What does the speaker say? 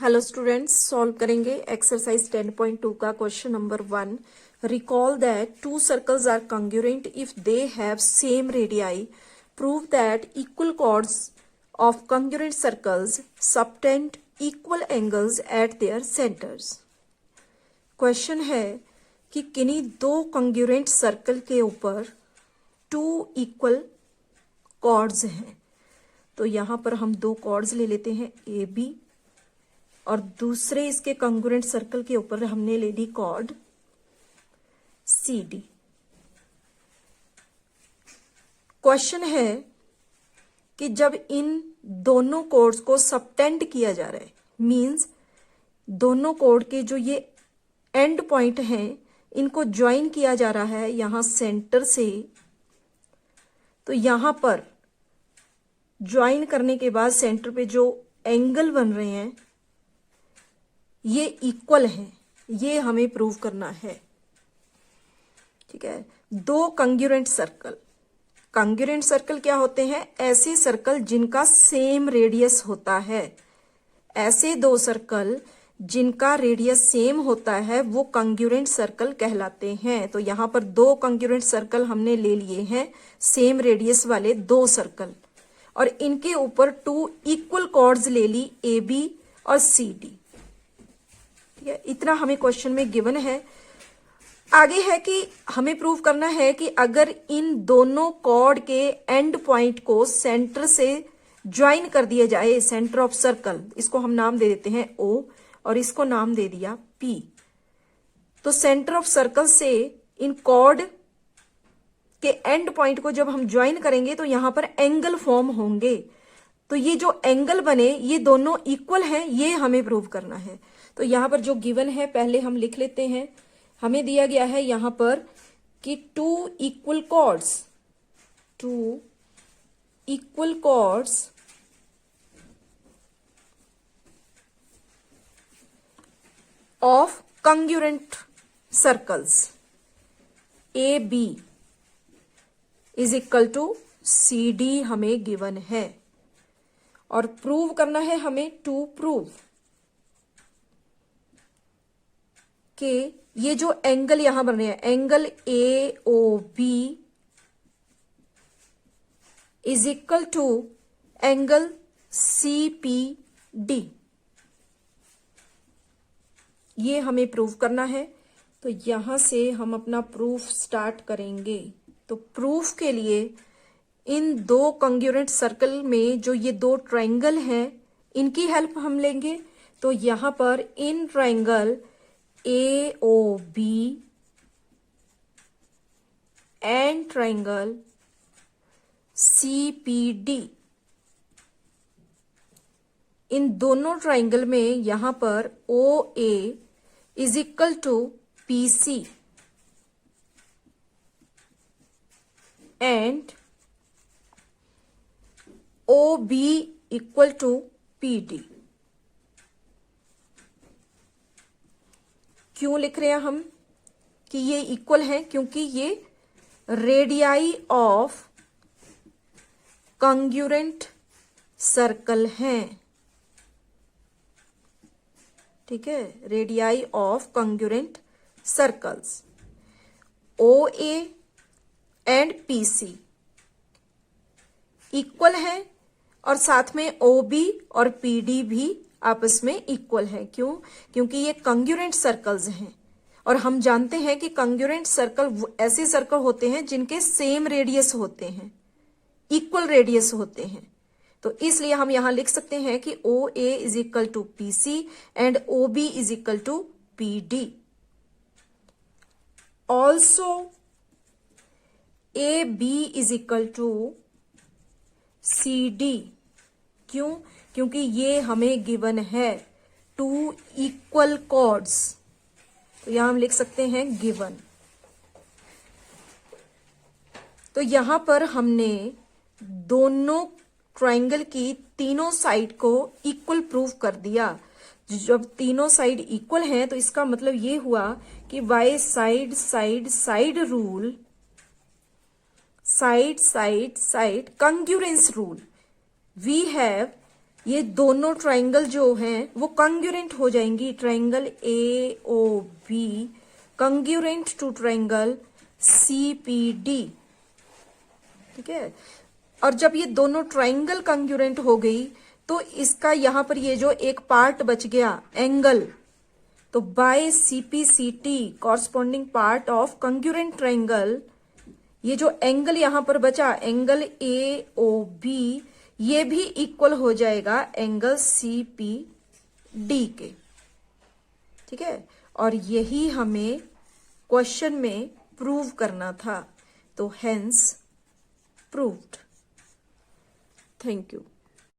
Hello students, solve करेंगे exercise 10.2 का question number 1। Recall that two circles are congruent if they have same radii. Prove that equal chords of congruent circles subtend equal angles at their centres. Question है कि किन्हीं दो congruent circle के ऊपर to equal chords हैं। तो यहां पर हम दो कॉर्ड्स ले लेते हैं ए बी, और दूसरे इसके कंग्रुएंट सर्कल के ऊपर हमने ले ली कॉर्ड सी डी। क्वेश्चन है कि जब इन दोनों कॉर्ड्स को सबटेंड किया जा रहा है, मींस दोनों कॉर्ड के जो ये एंड पॉइंट हैं इनको ज्वाइन किया जा रहा है यहां सेंटर से। तो यहां पर ज्वाइन करने के बाद सेंटर पे जो एंगल बन रहे हैं ये इक्वल है, ये हमें प्रूव करना है। ठीक है, दो कंग्रुएंट सर्कल। कंग्रुएंट सर्कल क्या होते हैं? ऐसे सर्कल जिनका सेम रेडियस होता है। ऐसे दो सर्कल जिनका रेडियस सेम होता है वो कंग्रुएंट सर्कल कहलाते हैं। तो यहां पर दो कंग्रुएंट सर्कल हमने ले लिए हैं, सेम रेडियस वाले दो सर्कल, और इनके ऊपर टू इक्वल कॉर्ड्स ले ली ए बी और सी डी। ठीक है, इतना हमें क्वेश्चन में गिवन है। आगे है कि हमें प्रूव करना है कि अगर इन दोनों कॉर्ड के एंड पॉइंट को सेंटर से ज्वाइन कर दिया जाए, सेंटर ऑफ सर्कल, इसको हम नाम दे देते हैं ओ और इसको नाम दे दिया पी। तो सेंटर ऑफ सर्कल से इन कॉर्ड के एंड पॉइंट को जब हम ज्वाइन करेंगे तो यहां पर एंगल फॉर्म होंगे। तो ये जो एंगल बने ये दोनों इक्वल हैं, ये हमें प्रूव करना है। तो यहां पर जो गिवन है पहले हम लिख लेते हैं। हमें दिया गया है यहां पर कि two equal chords of congruent circles A B is equal to C D हमें गिवन है, और प्रूव करना है हमें टू प्रूव कि ये जो एंगल यहां बन रहे हैं, angle A O B is equal to angle C P D, ये हमें प्रूव करना है। तो यहां से हम अपना प्रूफ स्टार्ट करेंगे। तो प्रूफ के लिए इन दो कंग्रुएंट सर्कल में जो ये दो ट्रायंगल हैं इनकी हेल्प हम लेंगे। तो यहां पर इन triangle A O B and triangle C P D, इन दोनों ट्रायंगल में यहां पर O A is equal to P C and O B equal to P D. क्यों लिख रहे हैं हम कि ये इक्वल है? क्योंकि ये रेडियाई ऑफ कंग्रुएंट सर्कल हैं। ठीक है, radii of congruent circles O A and P C equal है, और साथ में ओ बी और पी डी भी आपस में इक्वल है। क्यों? क्योंकि ये कंग्रुएंट सर्कल्स हैं, और हम जानते हैं कि कंग्रुएंट सर्कल ऐसे सर्कल होते हैं जिनके सेम रेडियस होते हैं, इक्वल रेडियस होते हैं। तो इसलिए हम यहां लिख सकते हैं कि O A is equal to P C and O B is equal to P D. Also A B is equal to C D. क्यों? क्योंकि ये हमें गिवन है टू इक्वल कॉर्ड्स। तो यहां हम लिख सकते हैं गिवन। तो यहां पर हमने दोनों ट्रायंगल की तीनों साइड को इक्वल प्रूव कर दिया। जब तीनों साइड इक्वल हैं तो इसका मतलब ये हुआ कि by side side side rule, side side side congruence rule, we have ये दोनों ट्राइंगल जो हैं वो कंग्यूरेंट हो जाएंगी। Triangle A O B congruent to triangle C P D. ठीक है, और जब ये दोनों ट्राइंगल कंग्यूरेंट हो गई तो इसका यहां पर ये जो एक पार्ट बच गया एंगल, तो by CPCT corresponding part of congruent triangle, ये जो एंगल यहां पर बचा एंगल ए ओ बी, ये भी इक्वल हो जाएगा एंगल सी पी डी के। ठीक है, और यही हमें क्वेश्चन में प्रूव करना था, तो हेंस प्रूव्ड। Thank you.